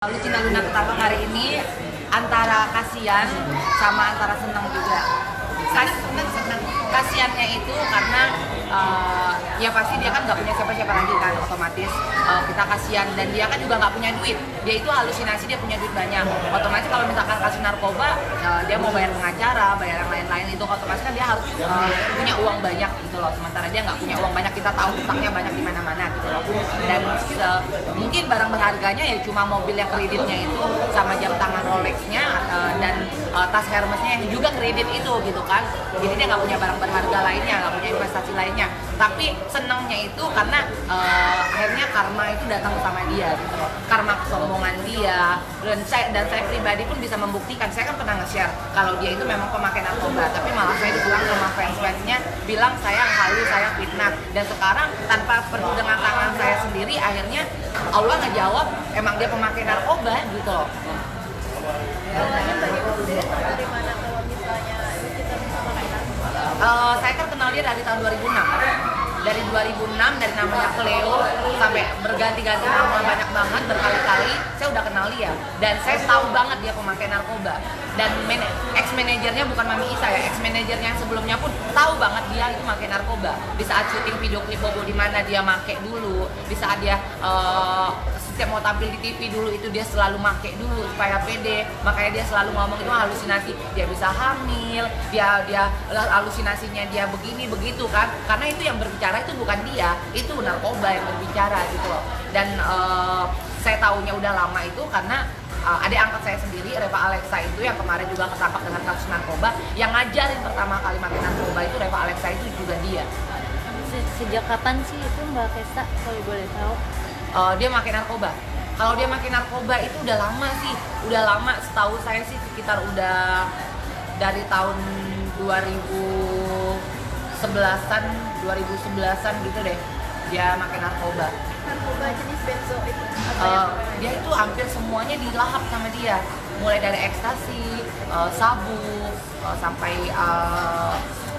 Lalu Cinta Luna pertama hari ini antara kasihan sama antara senang juga. Kasihannya itu karena ya pasti dia kan nggak punya siapa-siapa lagi kan, otomatis kita kasihan, dan dia kan juga nggak punya duit. Dia itu halusinasi dia punya duit banyak. Otomatis kalau misalkan kasih narkoba, dia mau bayar pengacara, bayar yang lain-lain, itu otomatis kan dia harus punya uang banyak gitu loh. Sementara dia nggak punya uang banyak, kita tahu utangnya banyak di mana-mana gitu loh. Dan mungkin barang berharganya ya cuma mobil yang kreditnya itu sama jam tangan Rolexnya dan tas Hermesnya yang juga kredit itu gitu kan. Jadi dia nggak punya barang berharga lainnya, nggak punya investasi lainnya. Tapi senangnya itu karena akhirnya karma itu datang sama dia gitu loh. Karma kesombongan dia, dan saya pribadi pun bisa membuktikan. Saya kan pernah nge-share kalau dia itu memang pemakai narkoba, tapi malah saya dibilang sama fans-fansnya bilang saya halu, saya fitnah. Dan sekarang tanpa perlu dengan tangan saya sendiri, akhirnya Allah ngejawab emang dia pemakai narkoba gitu loh. Awalnya bagi Ude dari mana kalau misalnya kita bisa pakai narkoba? Saya kan kenal dia dari tahun 2006. Dari 2006, dari namanya Cleo sampai berganti-ganti nama banyak banget, berkali-kali saya udah kenal dia. Dan saya tahu banget dia pemakai narkoba. Dan ex-manajernya bukan Mami Isa ya, ex-manajernya yang sebelumnya pun tahu banget dia itu pakai narkoba. Di saat syuting video klip Bobo di mana dia make dulu, di saat dia setiap mau tampil di TV dulu itu dia selalu make dulu supaya pede. Makanya dia selalu ngomong itu halusinasi, dia bisa hamil, dia halusinasinya dia begini begitu kan. Karena itu yang berbicara itu bukan dia, itu narkoba yang berbicara gitu loh. Dan saya taunya udah lama itu karena adik angkat saya sendiri, Reva Alexa itu yang kemarin juga ketangkap dengan kasus narkoba. Yang ngajarin pertama kali pakai narkoba itu Reva Alexa itu juga dia. Sejak kapan sih itu Mbak Kesa kalau boleh tahu? Dia pakai narkoba. Kalau dia pakai narkoba itu udah lama sih, udah lama. Setahu saya sih sekitar udah dari tahun 2011an gitu deh. Dia pakai narkoba. Narkoba jenis benzo itu? Dia itu hampir semuanya dilahap sama dia. Mulai dari ekstasi, sabu, sampai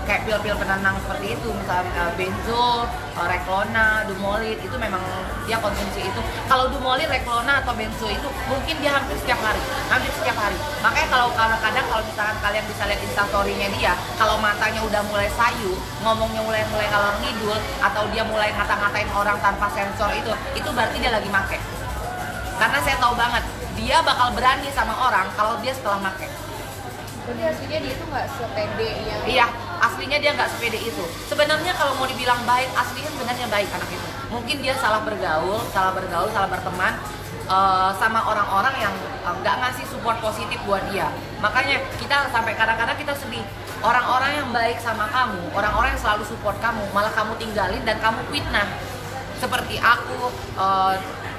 kayak pil-pil penenang seperti itu, misalnya benzo, Reklona, Dumolid, itu memang dia konsumsi itu. Kalau Dumolid, Reklona atau benzo itu mungkin dia hampir setiap hari. Makanya kalau kadang-kadang kalau misalkan kalian bisa lihat instastory-nya dia, kalau matanya udah mulai sayu, ngomongnya mulai ngalor ngidul, atau dia mulai ngata-ngatain orang tanpa sensor itu berarti dia lagi make. Karena saya tahu banget dia bakal berani sama orang kalau dia setelah make. Jadi aslinya dia itu nggak sepede yang... Iya, aslinya dia nggak sepede itu. Sebenarnya kalau mau dibilang baik, aslinya sebenarnya baik anak itu. Mungkin dia salah bergaul, salah berteman sama orang-orang yang nggak ngasih support positif buat dia. Makanya kita sampai kadang-kadang kita sedih. Orang-orang yang baik sama kamu, orang-orang yang selalu support kamu, malah kamu tinggalin dan kamu fitnah. Seperti aku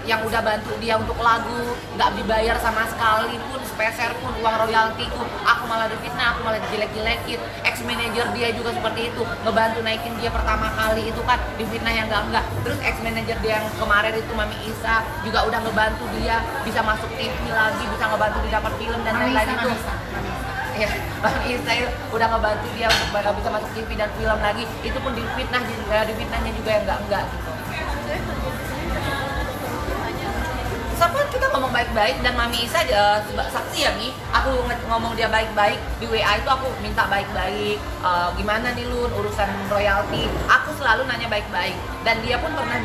yang udah bantu dia untuk lagu, nggak dibayar sama sekali pun, sepeser pun uang royaltiku, aku malah difitnah, aku malah dijelek-jelekin. Ex-manager dia juga seperti itu, ngebantu naikin dia pertama kali itu kan difitnah yang enggak. Terus ex-manager dia yang kemarin itu Mami Isa juga udah ngebantu dia bisa masuk TV lagi, bisa ngebantu dia dapat film dan lain-lain itu. Ya, Mami Isa udah ngebantu dia untuk bisa masuk TV dan film lagi, itu pun difitnahnya juga yang enggak gitu. Sampai kita ngomong baik-baik, dan Mami Isa saksi ya nih, aku ngomong dia baik-baik di WA itu, aku minta baik-baik, gimana nih Lun urusan royalti, aku selalu nanya baik-baik, dan dia pun pernah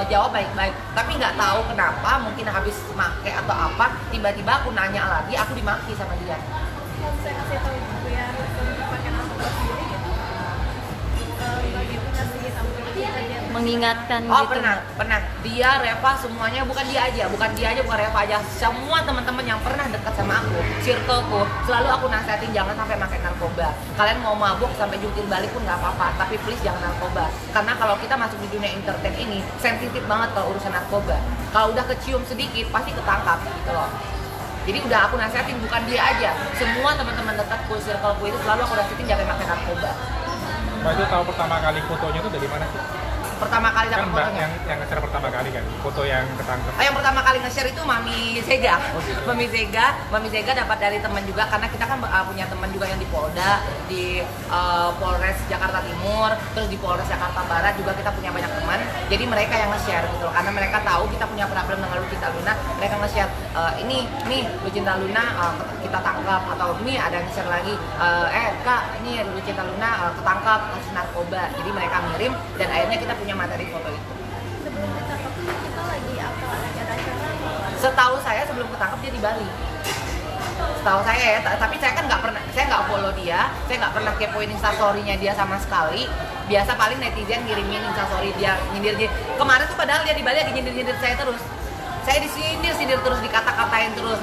jawab baik-baik. Tapi nggak tahu kenapa, mungkin habis make atau apa, tiba-tiba aku nanya lagi, aku dimaki sama dia. Kalau saya kasih tahu ibu ya, pakai narkoba sendiri gitu, bagi itu ngasih tahu dia mengingatkan Oh gitu. pernah. Dia, Reva, semuanya, bukan dia aja, bukan Reva aja. Semua teman-teman yang pernah dekat sama aku, circleku, selalu aku nasihatin jangan sampai pakai narkoba. Kalian mau mabuk sampai jungkir balik pun nggak apa-apa, tapi please jangan narkoba. Karena kalau kita masuk di dunia entertain ini, sensitif banget kalau urusan narkoba. Kalau udah kecium sedikit, pasti ketangkap gitu loh. Jadi udah aku nasihatin, bukan dia aja, semua teman-teman dekatku, circleku itu selalu aku nasihatin jangan pakai narkoba. Mbak itu tahu pertama kali fotonya itu dari mana sih? Pertama kali dapat Kan Mbak fotonya. yang nge-share pertama kali kan, foto yang ketangkep. Yang pertama kali nge-share itu Mami Zega. Oh, gitu. Mami Zega dapat dari teman juga, karena kita kan punya teman juga yang di Polda, di Polres Jakarta Timur, terus di Polres Jakarta Barat juga kita punya banyak teman. Jadi mereka yang nge-share gitu loh, karena mereka tahu kita punya problem dengan Cinta Luna, mereka nge-share. ini nih Lucinta Luna kita tangkap, atau ini ada yang share lagi Kak ini Lucinta Luna ketangkap kasus narkoba. Jadi mereka ngirim dan akhirnya kita punya materi foto itu. Sebelum ditangkap tuh kita lagi apa? Lagi ada acara? Setahu saya sebelum ketangkap dia di Bali. Setahu saya ya, tapi saya kan saya nggak follow dia, saya nggak pernah kepoin instastory-nya dia sama sekali. Biasa paling netizen ngirimin instastory dia nyindir dia. Kemarin tuh padahal dia di Bali lagi nyindir saya terus. Saya disindir terus, dikata-katain terus,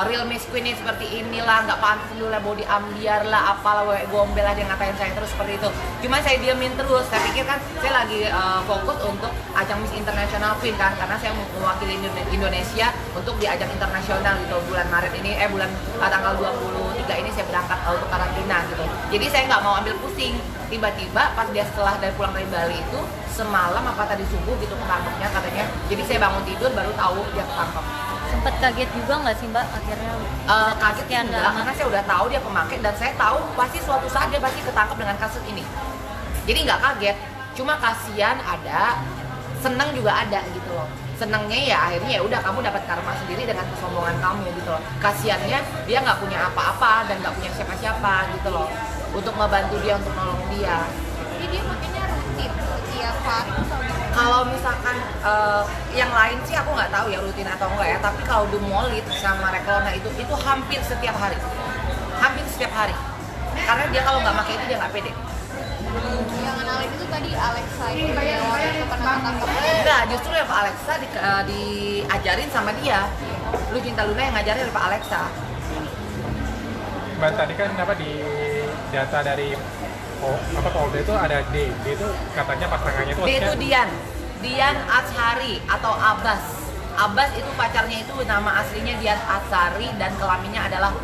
real Miss Queen ini seperti inilah, nggak pantas dulu lah, body ambiar lah, apalah, wewe gombel lah, dia ngatain saya terus seperti itu. Cuma saya diamin terus, saya pikir kan saya lagi fokus untuk ajang Miss International Queen kan, karena saya mewakili Indonesia untuk di ajang internasional gitu, bulan Maret ini, bulan tanggal 23 ini saya berangkat untuk karantina gitu. Jadi saya nggak mau ambil pusing. Tiba-tiba pas dia setelah dari pulang dari Bali itu semalam apa tadi subuh gitu ketangkepnya katanya. Jadi saya bangun tidur baru tahu dia ketangkep. Sempat kaget juga nggak sih Mbak akhirnya? Kaget ya enggak, karena saya udah tahu dia pemakai dan saya tahu pasti suatu saat dia pasti ketangkep dengan kasus ini. Jadi nggak kaget, cuma kasihan ada, senang juga ada gitu loh. Senangnya ya akhirnya ya udah kamu dapat karma sendiri dengan kesombongan kamu gitu loh. Kasihannya dia nggak punya apa-apa dan nggak punya siapa-siapa gitu loh untuk ngebantu dia, untuk nolong dia. Jadi dia makanya rutin tiap hari. Kalau misalkan yang lain sih aku nggak tahu ya rutin atau enggak ya, tapi kalau Dumolid sama Reklona itu hampir setiap hari, karena dia kalau nggak pakai itu dia nggak pede. Yang kenalin itu tadi Alexa itu yang waktu itu pernah ketangkep. Enggak, justru ya Pak Alexa diajarin sama dia. Lucinta Luna yang ngajarin Pak Alexa. Mbak tadi kan di data dari Polda itu ada D itu katanya pasangannya itu D itu Dian Azhari atau Abbas. Abbas itu pacarnya itu nama aslinya Dian Azhari dan kelaminnya adalah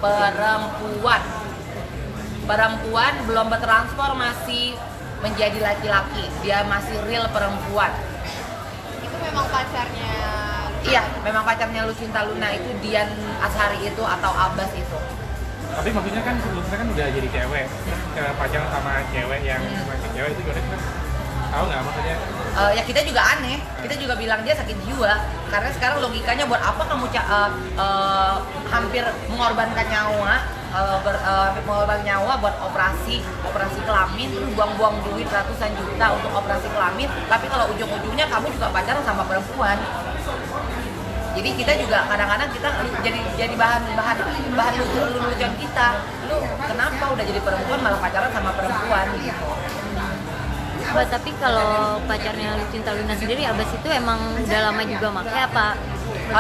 perempuan belum bertransformasi menjadi laki-laki, dia masih real perempuan. Itu memang pacarnya. Iya, memang pacarnya Lucinta Luna itu Dian Azhari itu atau Abbas itu. Tapi maksudnya kan sebelumnya kan udah jadi cewek, pacaran sama cewek yang masih cewek itu gimana sih? Tahu nggak maksudnya? Ya kita juga aneh, kita juga bilang dia sakit jiwa karena sekarang logikanya buat apa kamu hampir mengorbankan nyawa, mengorbankan nyawa buat operasi kelamin, terus buang-buang duit ratusan juta untuk operasi kelamin, tapi kalau ujung-ujungnya kamu juga pacaran sama perempuan. Jadi kita juga kadang-kadang kita jadi bahan lucu-lucuan kita. Lu kenapa udah jadi perempuan malah pacaran sama perempuan gitu. Mbak, tapi kalau pacarnya Lucinta Luna sendiri, Abbas itu emang udah lama juga pakai apa?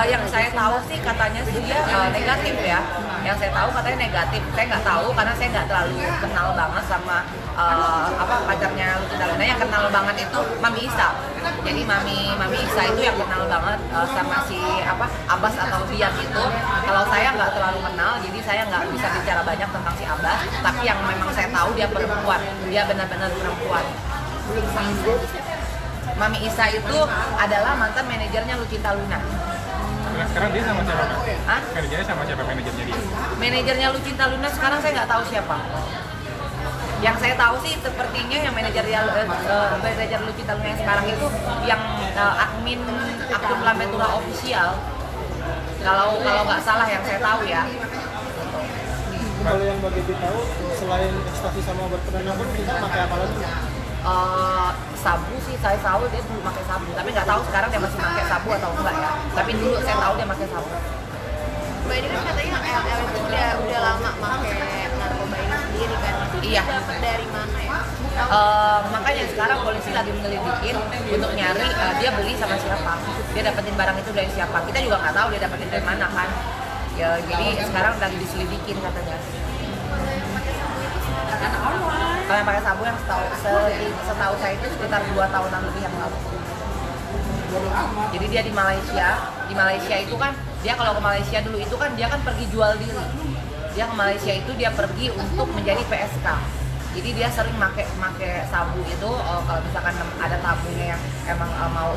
Yang saya tahu sih katanya sih dia negatif ya. Yang saya tahu katanya negatif. Saya nggak tahu karena saya nggak terlalu kenal banget sama pacarnya Lucinta Luna. Yang kenal banget itu Mami Isa. Jadi Mami Isa itu yang kenal banget sama si Abbas atau Dian itu. Kalau saya nggak terlalu kenal, jadi saya nggak bisa bicara banyak tentang si Abbas. Tapi yang memang saya tahu dia perempuan. Dia benar-benar perempuan. Mami Isa itu adalah mantan manajernya Lucinta Luna. Nah, sekarang dia sama siapa? Hah? Manajernya sama siapa manajernya dia? Manajernya Lucinta Luna sekarang saya nggak tahu siapa. Yang saya tahu sih sepertinya yang manajer Lucinta Luna yang sekarang itu yang admin akun Lambetura official. Kalau nggak salah yang saya tahu ya. Kalau yang bagi tahu selain ekstasi sama obat penenang kita pakai apa lagi? Sabu sih saya tahu dia dulu pakai sabu, tapi nggak tahu sekarang dia masih pakai sabu atau enggak ya. Tapi dulu saya tahu dia pakai sabu. Mbak ini kan katanya LL itu udah lama pakai narkoba ini sendiri kan. Iya. Dapat dari mana ya? Makanya sekarang polisi lagi menyelidikin untuk nyari dia beli sama siapa, dia dapetin barang itu dari siapa. Kita juga nggak tahu dia dapetin dari mana kan. Ya jadi sekarang lagi diselidikin katanya. Kalau yang pakai sabu yang setahu saya itu sekitar 2 tahunan lebih yang lalu. Jadi dia di Malaysia itu kan dia kalau ke Malaysia dulu itu kan dia kan pergi jual diri. Dia ke Malaysia itu dia pergi untuk menjadi PSK. Jadi dia sering make sabu itu kalau misalkan ada tamunya yang emang mau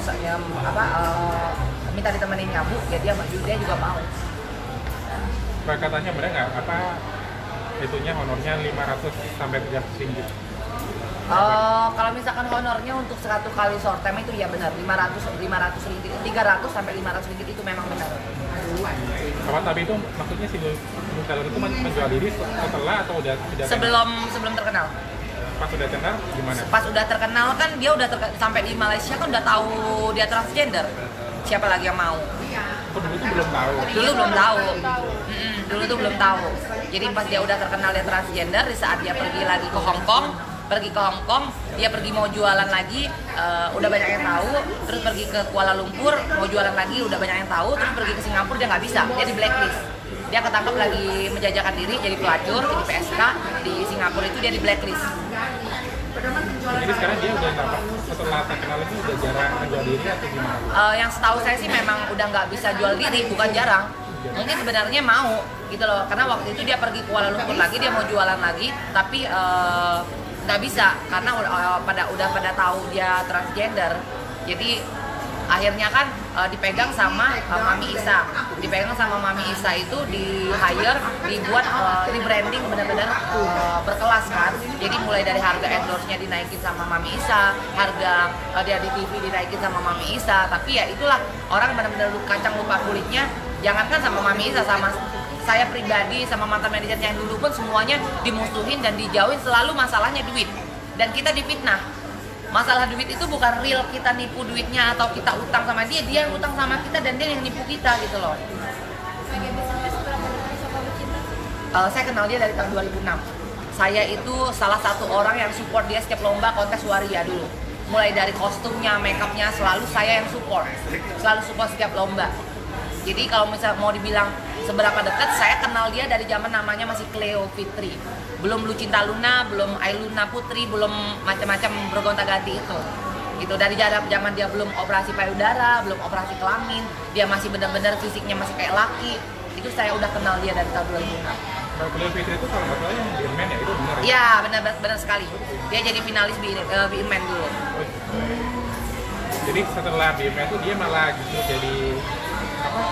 minta ditemenin nyabu, ya dia juga mau. Katanya benar nggak itunya honornya 500 sampai 300 ringgit. Kalau misalkan honornya untuk 1 kali short time itu ya benar 500 ringgit, 300 sampai 500 ringgit itu memang benar. Apa tapi itu maksudnya si Lutfi Talun itu menjual diri setelah atau udah tidak sebelum terkenal. pas udah kenal gimana? Pas udah terkenal kan dia udah sampai di Malaysia kan udah tahu dia transgender. Siapa lagi yang mau? Kok dulu tuh belum tahu? Dulu belum tahu. Dulu tuh belum tahu. Jadi pas dia udah terkenal dia transgender, di saat dia pergi lagi ke Hong Kong, dia pergi mau jualan lagi, udah banyak yang tahu. Terus pergi ke Kuala Lumpur mau jualan lagi, udah banyak yang tahu. Terus pergi ke Singapura dia nggak bisa, dia di blacklist. Dia ketangkap lagi menjajakan diri jadi pelacur, jadi PSK di Singapura itu dia di blacklist. Jadi sekarang dia udah nggak, setelah terkenal ini udah jarang menjual diri atau gimana? Yang setahu saya sih memang udah nggak bisa jual diri, bukan jarang. Mungkin sebenarnya mau gitu loh, karena waktu itu dia pergi ke Kuala Lumpur lagi, dia mau jualan lagi, tapi nggak bisa karena udah pada tahu dia transgender. Jadi akhirnya kan dipegang sama Mami Isa. Dipegang sama Mami Isa itu di hire, dibuat rebranding benar-benar berkelas kan. Jadi mulai dari harga endorse-nya dinaikin sama Mami Isa, harga dia di TV dinaikin sama Mami Isa. Tapi ya itulah, orang benar-benar kacang lupa kulitnya. Jangankan sama Mami Isa, sama saya pribadi, sama mantan manajernya yang dulu pun semuanya dimusuhin dan dijauhin, selalu masalahnya duit. Dan kita difitnah. Masalah duit itu bukan real kita nipu duitnya atau kita utang sama dia yang utang sama kita dan dia yang nipu kita gitu loh. Sebagai bisnis seberapa dekat sama Lucinta? Saya kenal dia dari tahun 2006. Saya itu salah satu orang yang support dia setiap lomba kontes waria dulu. Mulai dari kostumnya, makeupnya, selalu saya yang support. Selalu support setiap lomba. Jadi kalau misalnya mau dibilang seberapa dekat, saya kenal dia dari zaman namanya masih Cleo Fitri. Belum Lucinta Luna, belum Ailuna Putri, belum macam-macam bergonta-ganti itu. Gitu, dari zaman dia belum operasi payudara, belum operasi kelamin, dia masih benar-benar fisiknya masih kayak laki. Itu saya udah kenal dia dari tahun 2006. Kalau Cleo Fitri itu kalau nggak salah yang di Men ya, itu benar ya? Iya, benar sekali. Dia jadi finalis BIMEN dulu. Jadi setelah BIMEN itu dia malah gitu jadi apa?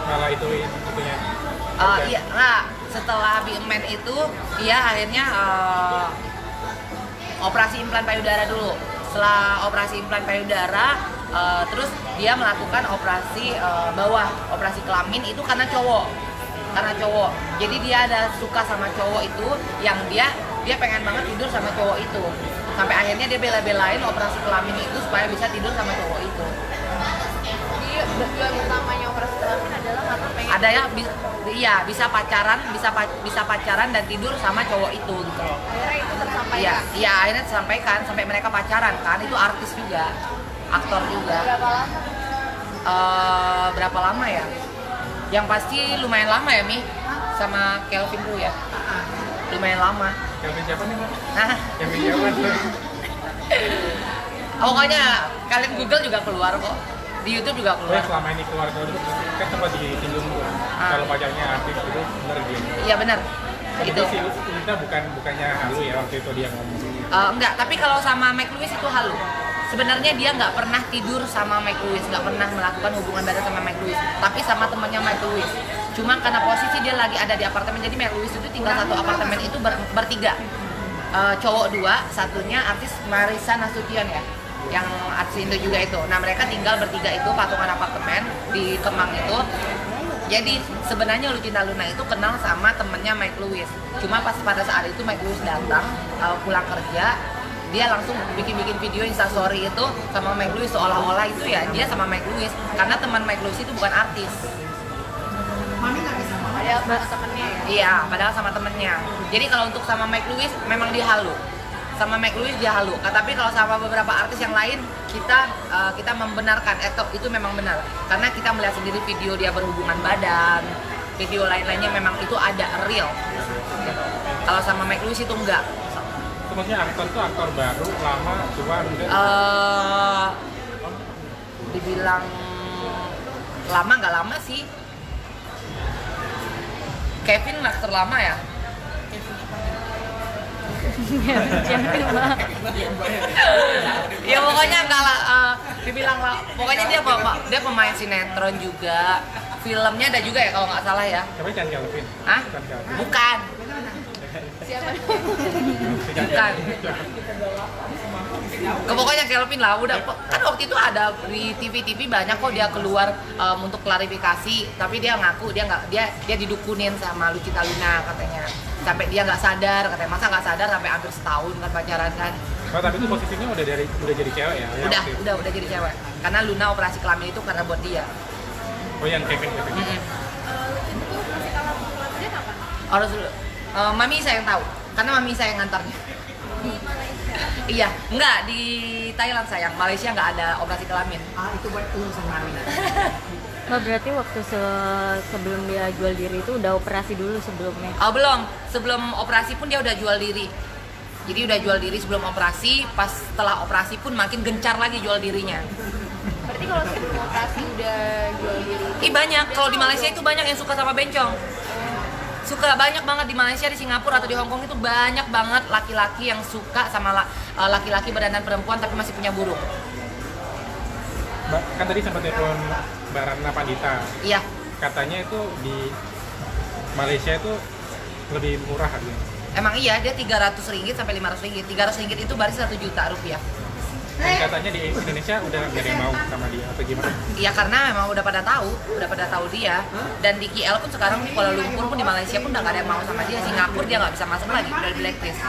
Malah itunya. Iya, nah setelah BIMEN itu dia akhirnya operasi implan payudara dulu. Setelah operasi implan payudara, terus dia melakukan operasi bawah, operasi kelamin itu karena cowok. Jadi dia ada suka sama cowok itu, yang dia pengen banget tidur sama cowok itu. Sampai akhirnya dia bela-belain operasi kelamin itu supaya bisa tidur sama cowok itu. Jadi tujuan utamanya operasi kelamin adalah karena pengen Ada ya bisa pacaran dan tidur sama cowok itu gitu loh. akhirnya itu tersampaikan. Iya, akhirnya disampaikan sampai mereka pacaran kan. Itu artis juga, aktor juga. Berapa lama? Berapa lama ya? Yang pasti lumayan lama ya, Mi, sama Kelvin dulu ya. Lumayan lama. Kelvin siapa nih, Mbak? Nah, Kelvin siapa? pokoknya kalian Google juga keluar kok. Di YouTube juga Oh, keluar. selama ini keluar itu kan sempat disinggung tuh. Kalau pacarnya artis itu benar dia. Iya benar. Itu Itu. sih kita bukannya halu ya waktu itu dia ngomong. Enggak, tapi kalau sama Mike Lewis itu halu. Sebenarnya dia nggak pernah tidur sama Mike Lewis, nggak pernah melakukan hubungan badan sama Mike Lewis, tapi sama temannya Mike Lewis. Cuma karena posisi dia lagi ada di apartemen, jadi Mike Lewis itu tinggal satu apartemen itu bertiga. Cowok dua, satunya artis Marissa Nasution ya, yang artis Indo juga itu. Nah mereka tinggal bertiga itu patungan apartemen di Kemang itu. Jadi sebenarnya Lucinta Luna itu kenal sama temennya Mike Lewis. Cuma pas pada saat itu Mike Lewis datang pulang kerja, dia langsung bikin video instastory itu sama Mike Lewis, seolah-olah itu ya dia sama Mike Lewis, karena teman Mike Lewis itu bukan artis. Padahal sama temennya ya. Iya, padahal sama temennya. Jadi kalau untuk sama Mike Lewis memang dia halu. Sama Mike Lewis dia halu. Tapi kalau sama beberapa artis yang lain kita membenarkan itu memang benar. Karena kita melihat sendiri video dia berhubungan badan, video lain-lainnya memang itu ada real. Gitu. Kalau sama Mike Lewis itu enggak. Sebenarnya aktor itu aktor baru, lama, tua, enggak? Dibilang lama nggak lama sih. Kevin aktor lama ya. Ya pokoknya nggak dibilang lah. Pokoknya dia pemain sinetron juga. Filmnya ada juga ya kalau nggak salah ya. Siapa Chan Kelvin? Hah? Chan Kelvin. Bukan. Siapa? Bukan. Pokoknya Kelvin lah, udah kan waktu itu ada di TV banyak kok dia keluar untuk klarifikasi, tapi dia ngaku dia didukunin sama Lucita Luna katanya, sampai dia nggak sadar katanya, masa nggak sadar sampai hampir setahun kan pacaran kan. Oh, tapi itu posisinya udah jadi cewek ya? Udah jadi cewek, karena Luna operasi kelamin itu karena buat dia. Oh, yang Kevin. Itu tuh masih kalah kelamin apa? Harus mami saya yang tahu, karena mami saya yang ngantarnya. Di Malaysia. Iya, enggak di Thailand sayang, Malaysia nggak ada operasi kelamin. Itu buat urusan mami. Oh, berarti waktu sebelum dia jual diri itu udah operasi dulu sebelumnya. Oh belum, sebelum operasi pun dia udah jual diri. Jadi udah jual diri sebelum operasi, pas setelah operasi pun makin gencar lagi jual dirinya. Berarti kalau sebelum operasi udah jual diri. Banyak, kalau di Malaysia itu banyak yang suka sama bencong. Suka banyak banget di Malaysia, di Singapura atau di Hong Kong itu banyak banget laki-laki yang suka sama laki-laki berdandan perempuan tapi masih punya burung. Kan tadi sempat telepon Mbak Ratna Pandita. Iya. Katanya itu di Malaysia itu lebih murah harganya. Emang iya, dia Rp300 sampai Rp500. Rp300 itu baru Rp1 juta. Dan katanya di Indonesia udah nggak ada yang mau sama dia atau gimana? Iya, karena memang udah pada tahu dia. Dan di KL pun sekarang di Kuala Lumpur pun di Malaysia pun udah nggak ada yang mau sama dia. Singapura dia nggak bisa masuk lagi, udah di blacklist.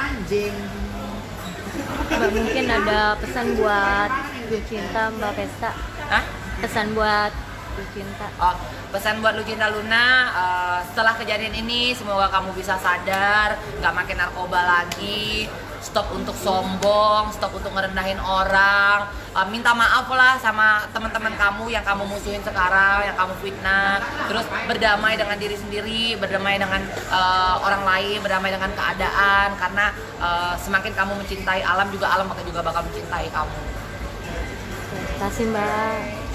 Mbak, mungkin ada pesan buat Lucinta, Mbak Pesta. Hah? Pesan buat Lucinta. Oh, pesan buat Lucita Luna, setelah kejadian ini semoga kamu bisa sadar, nggak makin narkoba lagi, stop untuk sombong, stop untuk ngerendahin orang, minta maaf lah sama teman-teman kamu yang kamu musuhin sekarang, yang kamu fitnah, terus berdamai dengan diri sendiri, berdamai dengan orang lain, berdamai dengan keadaan, karena semakin kamu mencintai alam juga bakal mencintai kamu. Terima kasih, Mbak.